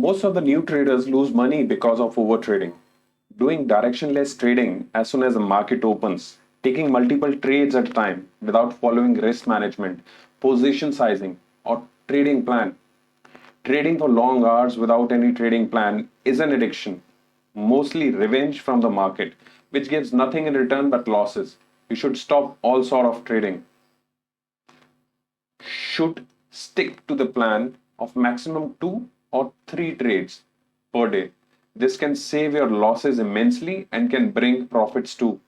Most of the new traders lose money because of overtrading. Doing directionless trading as soon as the market opens, taking multiple trades at a time without following risk management, position sizing, or trading plan. Trading for long hours without any trading plan is an addiction, mostly revenge from the market, which gives nothing in return but losses. You should stop all sort of trading. Should stick to the plan of maximum 2 or 3 trades per day. This can save your losses immensely and can bring profits too.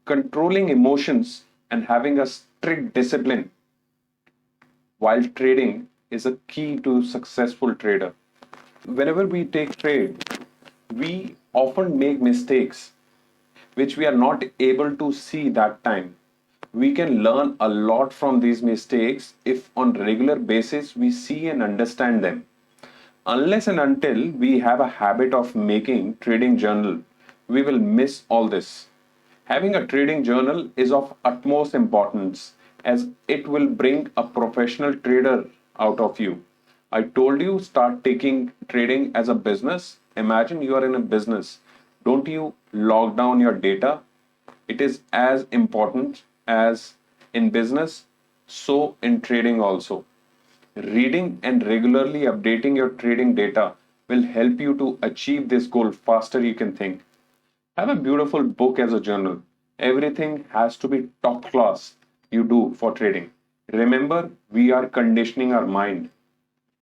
Controlling emotions and having a strict discipline while trading is a key to successful trader. Whenever we take trade, we often make mistakes which we are not able to see that time. We can learn a lot from these mistakes if on regular basis we see and understand them. Unless and until we have a habit of making trading journal, we will miss all this. Having a trading journal is of utmost importance as it will bring a professional trader out of you. I told you start taking trading as a business. Imagine you are in a business. Don't you log down your data? It is as important as in business, so in trading also. Reading and regularly updating your trading data will help you to achieve this goal faster you can think. Have a beautiful book as a journal. Everything has to be top class you do for trading. Remember, we are conditioning our mind.